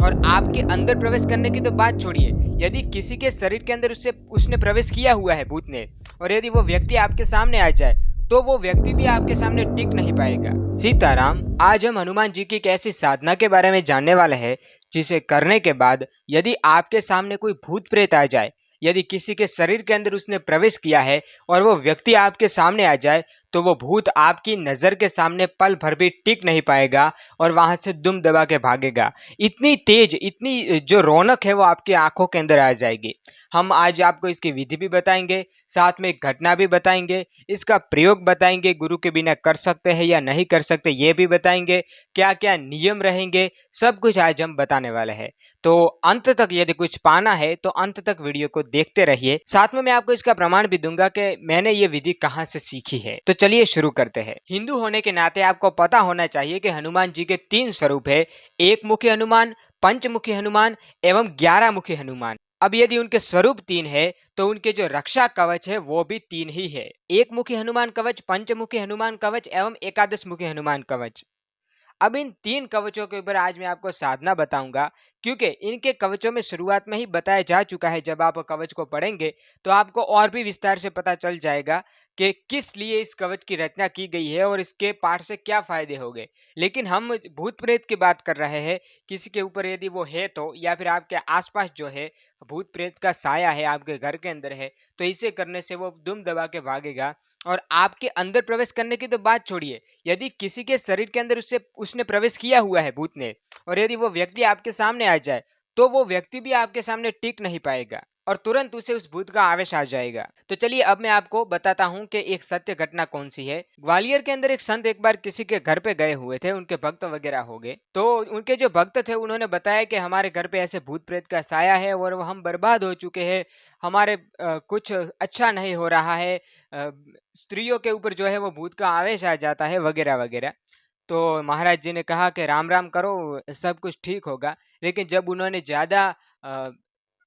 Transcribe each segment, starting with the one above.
और आपके अंदर प्रवेश करने की तो बात छोड़िए, यदि किसी के शरीर के अंदर उसने प्रवेश किया हुआ है भूत ने, और यदि वो व्यक्ति आपके सामने आ जाए तो वो व्यक्ति भी आपके सामने टिक नहीं पाएगा। सीताराम, आज हम हनुमान जी की एक ऐसी साधना के बारे में जानने वाले हैं जिसे करने के बाद यदि आपके सामने कोई भूत प्रेत आ जाए, यदि किसी के शरीर के अंदर उसने प्रवेश किया है और वो व्यक्ति आपके सामने आ जाए, तो वो भूत आपकी नजर के सामने पल भर भी टिक नहीं पाएगा और वहां से दुम दबा के भागेगा। इतनी तेज, इतनी जो रौनक है वो आपकी आंखों के अंदर आ जाएगी। हम आज आपको इसकी विधि भी बताएंगे, साथ में एक घटना भी बताएंगे, इसका प्रयोग बताएंगे, गुरु के बिना कर सकते हैं या नहीं कर सकते ये भी बताएंगे, क्या क्या नियम रहेंगे, सब कुछ आज हम बताने वाले हैं। तो अंत तक यदि कुछ पाना है तो अंत तक वीडियो को देखते रहिए। साथ में मैं आपको इसका प्रमाण भी दूंगा कि मैंने ये विधि कहाँ से सीखी है। तो चलिए शुरू करते हैं। हिंदू होने के नाते आपको पता होना चाहिए कि हनुमान जी के 3 स्वरूप है, एक मुखी हनुमान, पंचमुखी हनुमान एवं 11 मुखी हनुमान। अब यदि उनके स्वरूप 3 है तो उनके जो रक्षा कवच है वो भी 3 ही है, एक मुखी हनुमान कवच, पंचमुखी हनुमान कवच एवं एकादश मुखी हनुमान कवच। अब इन 3 कवचों के ऊपर आज मैं आपको साधना बताऊंगा, क्योंकि इनके कवचों में शुरुआत में ही बताया जा चुका है। जब आप कवच को पढ़ेंगे तो आपको और भी विस्तार से पता चल जाएगा कि किस लिए इस कवच की रचना की गई है और इसके पाठ से क्या फायदे हो गए। लेकिन हम भूत प्रेत की बात कर रहे हैं, किसी के ऊपर यदि वो है तो, या फिर आपके आसपास जो है भूत प्रेत का साया है, आपके घर के अंदर है, तो इसे करने से वो दुम दबा के भागेगा। और आपके अंदर प्रवेश करने की तो बात छोड़िए, यदि किसी के शरीर के अंदर उसने प्रवेश किया हुआ है भूत ने, और यदि वो व्यक्ति आपके सामने आ जाए तो वो व्यक्ति भी आपके सामने टिक नहीं पाएगा और तुरंत उसे उस भूत का आवेश आ जाएगा। तो चलिए अब मैं आपको बताता हूँ कि एक सत्य घटना कौन सी है। ग्वालियर के अंदर एक संत एक बार किसी के घर पे गए हुए थे, उनके भक्त वगैरह हो गए, तो उनके जो भक्त थे उन्होंने बताया कि हमारे घर पे ऐसे भूत प्रेत का साया है और वो हम बर्बाद हो चुके हैं, हमारे कुछ अच्छा नहीं हो रहा है, अ, स्त्रियों के ऊपर जो है वो भूत का आवेश आ जाता है वगैरह वगैरह। तो महाराज जी ने कहा कि राम राम करो, सब कुछ ठीक होगा। लेकिन जब उन्होंने ज्यादा अ,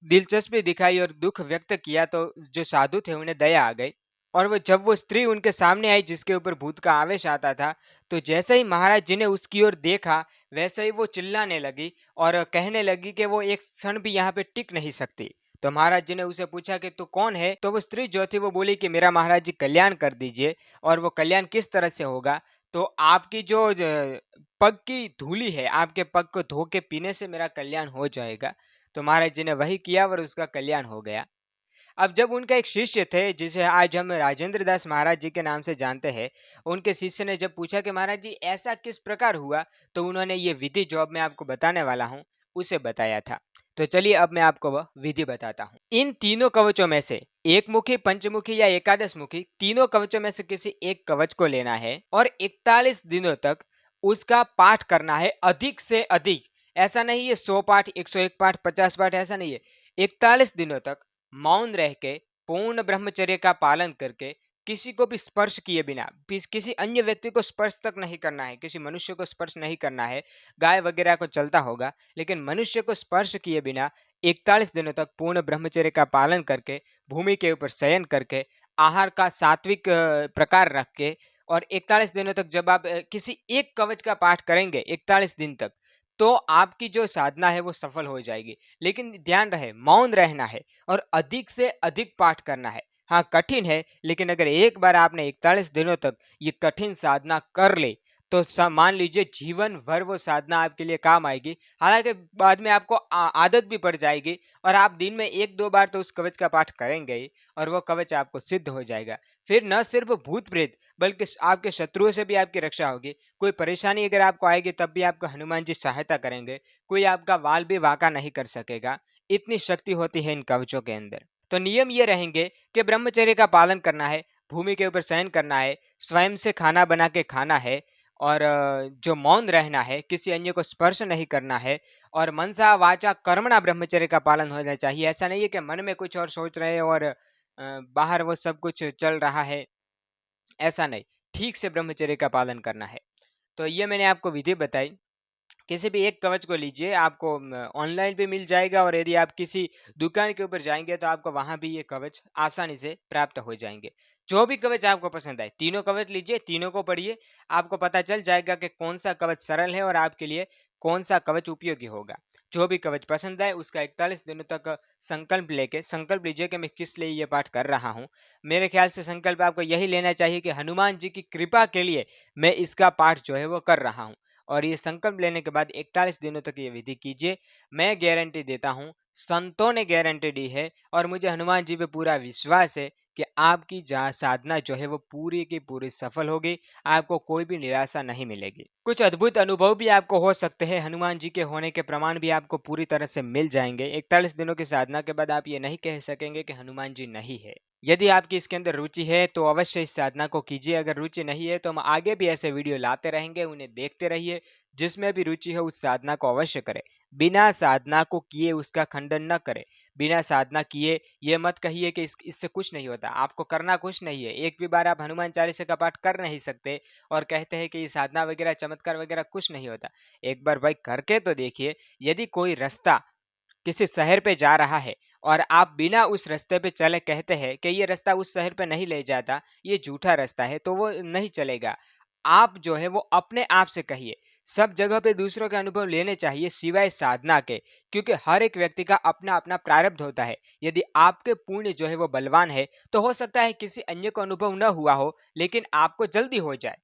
दिलचस्पी दिखाई और दुख व्यक्त किया तो जो साधु थे उन्हें दया आ गई, और वो स्त्री उनके सामने आई जिसके ऊपर भूत का आवेश आता था, तो जैसे ही महाराज जी ने उसकी ओर देखा वैसे ही वो चिल्लाने लगी और कहने लगी कि वो एक क्षण भी यहाँ पे टिक नहीं सकती। तो महाराज जी ने उसे पूछा कि तू कौन है, तो वो स्त्री जो थी वो बोली कि मेरा महाराज जी कल्याण कर दीजिए। और वो कल्याण किस तरह से होगा, तो आपकी जो पग की धूली है, आपके पग को धो के पीने से मेरा कल्याण हो जाएगा। तो महाराज जी ने वही किया और उसका कल्याण हो गया। अब जब उनका एक शिष्य थे जिसे आज हम राजेंद्र दास महाराज जी के नाम से जानते हैं, उनके शिष्य ने जब पूछा कि महाराज जी ऐसा किस प्रकार हुआ, तो उन्होंने ये विधि जो अब मैं आपको बताने वाला हूँ उसे बताया था। तो चलिए अब मैं आपको वह विधि बताता हूँ। इन तीनों कवचों में से एक मुखी, पंचमुखी या एकादश मुखी, तीनों कवचों में से किसी एक कवच को लेना है और 41 दिनों तक उसका पाठ करना है, अधिक से अधिक। ऐसा नहीं है 100 पाठ, 101 पाठ, 50 पाठ, ऐसा नहीं है। 41 दिनों तक मौन रह के, पूर्ण ब्रह्मचर्य का पालन करके, किसी को भी स्पर्श किए बिना, किसी अन्य व्यक्ति को स्पर्श तक नहीं करना है, किसी मनुष्य को स्पर्श नहीं करना है। गाय वगैरह को चलता होगा, लेकिन मनुष्य को स्पर्श किए बिना 41 दिनों तक पूर्ण ब्रह्मचर्य का पालन करके, भूमि के ऊपर शयन करके, आहार का सात्विक प्रकार रख के, और 41 दिनों तक जब आप किसी एक कवच का पाठ करेंगे 41 दिन तक, तो आपकी जो साधना है वो सफल हो जाएगी। लेकिन ध्यान रहे, मौन रहना है और अधिक से अधिक पाठ करना है। हाँ, कठिन है, लेकिन अगर एक बार आपने 41 दिनों तक ये कठिन साधना कर ले तो मान लीजिए जीवन भर वो साधना आपके लिए काम आएगी। हालांकि बाद में आपको आदत भी पड़ जाएगी और आप दिन में एक दो बार तो उस कवच का पाठ करेंगे ही, और वो कवच आपको सिद्ध हो जाएगा। फिर न सिर्फ भूत प्रेत बल्कि आपके शत्रुओं से भी आपकी रक्षा होगी। कोई परेशानी अगर आपको आएगी तब भी आपको हनुमान जी सहायता करेंगे, कोई आपका वाल भी वाका नहीं कर सकेगा। इतनी शक्ति होती है इन कवचों के अंदर। तो नियम ये रहेंगे कि ब्रह्मचर्य का पालन करना है, भूमि के ऊपर शयन करना है, स्वयं से खाना बना के खाना है, और जो मौन रहना है, किसी अन्य को स्पर्श नहीं करना है, और मनसा वाचा कर्मणा ब्रह्मचर्य का पालन होना चाहिए। ऐसा नहीं है कि मन में कुछ और सोच रहे हैं और बाहर वो सब कुछ चल रहा है, ऐसा नहीं। ठीक से ब्रह्मचर्य का पालन करना है। तो ये मैंने आपको विधि बताई। किसी भी एक कवच को लीजिए, आपको ऑनलाइन भी मिल जाएगा, और यदि आप किसी दुकान के ऊपर जाएंगे तो आपको वहां भी ये कवच आसानी से प्राप्त हो जाएंगे। जो भी कवच आपको पसंद आए, तीनों कवच लीजिए, तीनों को पढ़िए, आपको पता चल जाएगा कि कौन सा कवच सरल है और आपके लिए कौन सा कवच उपयोगी होगा। जो भी कवच पसंद आए उसका 41 दिनों तक संकल्प लीजिए कि मैं किस लिए ये पाठ कर रहा हूँ। मेरे ख्याल से संकल्प आपको यही लेना चाहिए कि हनुमान जी की कृपा के लिए मैं इसका पाठ जो है वो कर रहा हूँ। और ये संकल्प लेने के बाद 41 दिनों तक ये विधि कीजिए। मैं गारंटी देता हूँ, संतों ने गारंटी दी है और मुझे हनुमान जी पे पूरा विश्वास है कि आपकी जहाँ साधना जो है वो पूरी की पूरी सफल होगी, आपको कोई भी निराशा नहीं मिलेगी। कुछ अद्भुत अनुभव भी आपको हो सकते हैं, हनुमान जी के होने के प्रमाण भी आपको पूरी तरह से मिल जाएंगे। 41 दिनों की साधना के बाद आप ये नहीं कह सकेंगे कि हनुमान जी नहीं है। यदि आपकी इसके अंदर रुचि है तो अवश्य इस साधना को कीजिए। अगर रुचि नहीं है तो हम आगे भी ऐसे वीडियो लाते रहेंगे, उन्हें देखते रहिए। जिसमें भी रुचि है उस साधना को अवश्य करें। बिना साधना को किए उसका खंडन न करें। बिना साधना किए ये मत कहिए कि इससे कुछ नहीं होता। आपको करना कुछ नहीं है। एक भी बार आप हनुमान चालीसा का पाठ कर नहीं सकते और कहते हैं कि ये साधना वगैरह चमत्कार वगैरह कुछ नहीं होता। एक बार भाई करके तो देखिए। यदि कोई रास्ता किसी शहर पे जा रहा है और आप बिना उस रास्ते पे चले कहते हैं कि ये रास्ता उस शहर पे नहीं ले जाता, ये झूठा रास्ता है, तो वो नहीं चलेगा। आप जो है वो अपने आप से कहिए। सब जगह पे दूसरों के अनुभव लेने चाहिए सिवाय साधना के, क्योंकि हर एक व्यक्ति का अपना अपना प्रारब्ध होता है। यदि आपके पुण्य जो है वो बलवान है तो हो सकता है किसी अन्य को अनुभव न हुआ हो, लेकिन आपको जल्दी हो जाए।